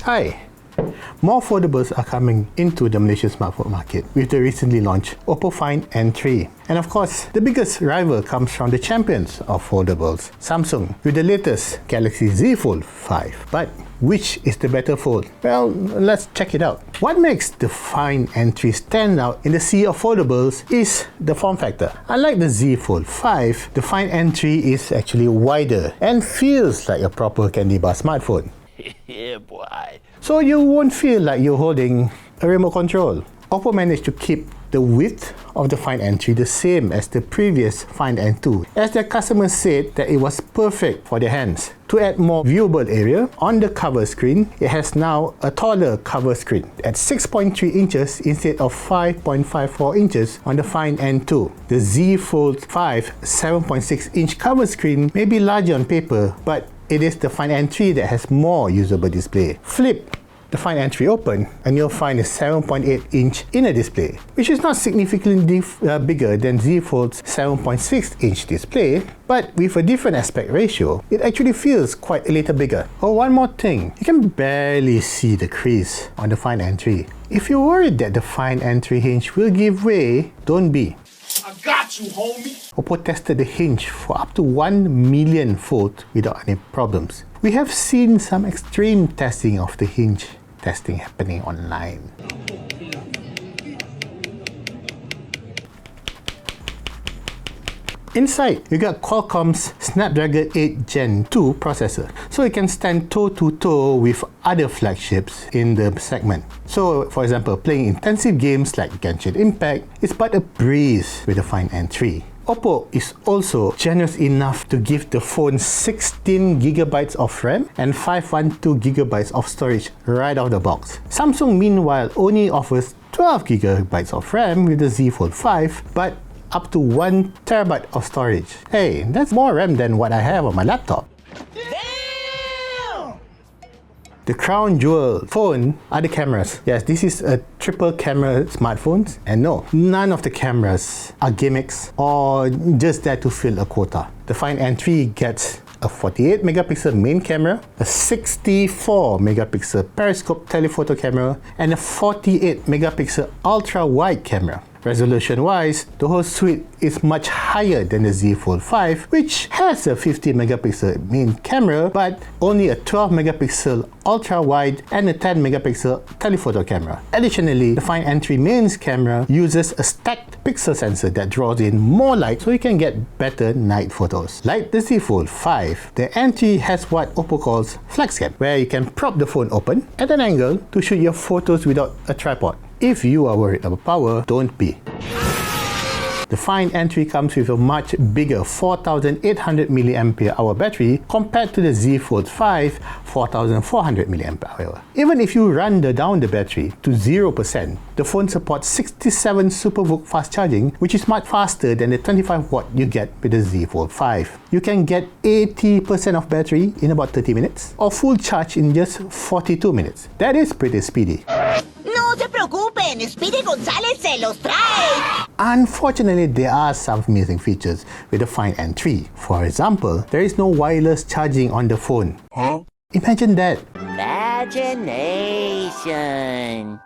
Hi! More foldables are coming into the Malaysian smartphone market with the recently launched Oppo Find N3. And of course, the biggest rival comes from the champions of foldables, Samsung, with the latest Galaxy Z Fold 5. But which is the better fold? Well, let's check it out. What makes the Find N3 stand out in the sea of foldables is the form factor. Unlike the Z Fold 5, the Find N3 is actually wider and feels like a proper candy bar smartphone. Yeah, boy. So you won't feel like you're holding a remote control. Oppo managed to keep the width of the Find N3 the same as the previous Find N2, as their customers said that it was perfect for their hands. To add more viewable area on the cover screen, it has now a taller cover screen at 6.3 inches instead of 5.54 inches on the Find N2. The Z Fold 5 7.6-inch cover screen may be larger on paper, but it is the Find N3 that has more usable display. Flip the Find N3 open and you'll find a 7.8-inch inner display, which is not significantly bigger than Z Fold's 7.6-inch display, but with a different aspect ratio, it actually feels quite a little bigger. Oh, one more thing, you can barely see the crease on the Find N3. If you're worried that the Find N3 hinge will give way, don't be. I got you, homie! Oppo tested the hinge for up to 1 million folds without any problems. We have seen some extreme testing of the hinge testing happening online. Inside, you got Qualcomm's Snapdragon 8 Gen 2 processor, so it can stand toe-to-toe with other flagships in the segment. So, for example, playing intensive games like Genshin Impact is but a breeze with the Find N3. Oppo is also generous enough to give the phone 16GB of RAM and 512GB of storage right out of the box. Samsung, meanwhile, only offers 12GB of RAM with the Z Fold 5, but up to 1TB of storage. Hey, that's more RAM than what I have on my laptop. Damn! The crown jewel phone are the cameras. Yes, this is a triple camera smartphone, and no, none of the cameras are gimmicks or just there to fill a quota. The Find N3 gets a 48 megapixel main camera, a 64 megapixel periscope telephoto camera, and a 48 megapixel ultra wide camera. Resolution wise, the whole suite is much higher than the Z Fold 5, which has a 50 megapixel main camera but only a 12 megapixel ultra wide and a 10 megapixel telephoto camera. Additionally, the Find N3 mains camera uses a stacked pixel sensor that draws in more light so you can get better night photos. Like the Z Fold 5, the N3 has what Oppo calls flex cam, where you can prop the phone open at an angle to shoot your photos without a tripod. If you are worried about power, don't be. The Find N3 comes with a much bigger 4800 mAh battery compared to the Z Fold 5 4400 mAh. Even if you run down the battery to 0%, the phone supports 67 SuperVOOC fast charging, which is much faster than the 25 watt you get with the Z Fold 5. You can get 80% of battery in about 30 minutes or full charge in just 42 minutes. That is pretty speedy. No se preocupen, Speedy González se los trae. Unfortunately, there are some missing features with the Find N3. For example, there is no wireless charging on the phone. Huh? Imagine that. Imagination.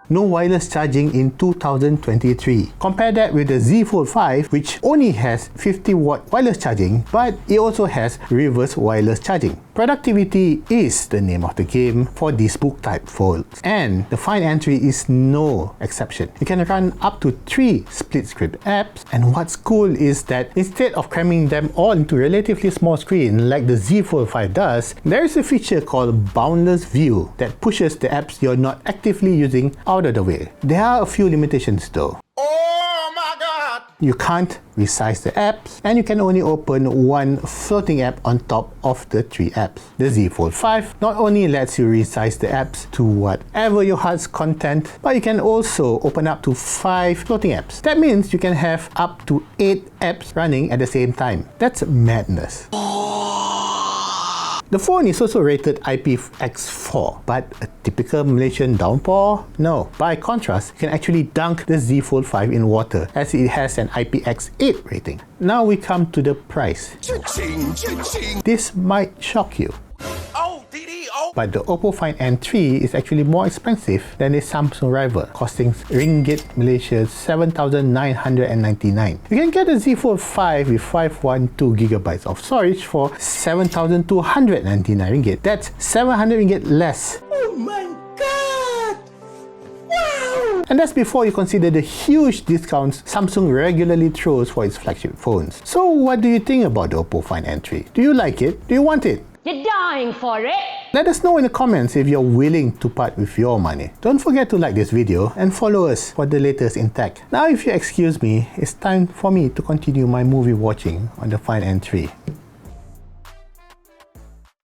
No wireless charging in 2023. Compare that with the Z Fold 5, which only has 50 watt wireless charging, but it also has reverse wireless charging. Productivity is the name of the game for these book type folds, and the Find N3 is no exception. You can run up to 3 split screen apps, and what's cool is that instead of cramming them all into a relatively small screen like the Z Fold 5 does, there is a feature called Boundless View that pushes the apps you're not actively using out of the way. There are a few limitations though. Oh my god! You can't resize the apps, and you can only open one floating app on top of the 3 apps. The Z Fold 5 not only lets you resize the apps to whatever your heart's content, but you can also open up to 5 floating apps. That means you can have up to 8 apps running at the same time. That's madness. The phone is also rated IPX4, but a typical Malaysian downpour? No. By contrast, you can actually dunk the Z Fold 5 in water as it has an IPX8 rating. Now we come to the price. Cha-ching, cha-ching. This might shock you. Oh, DD, oh But the Oppo Find N3 is actually more expensive than the Samsung rival, costing Ringgit Malaysia 7,999. You can get a Z Fold 5 with 512GB of storage for 7,299 ringgit. That's 700 ringgit less. Oh my God! Wow! And that's before you consider the huge discounts Samsung regularly throws for its flagship phones. So what do you think about the Oppo Find N3? Do you like it? Do you want it? You're dying for it! Let us know in the comments if you're willing to part with your money. Don't forget to like this video and follow us for the latest in tech. Now if you excuse me, it's time for me to continue my movie watching on the Find N3.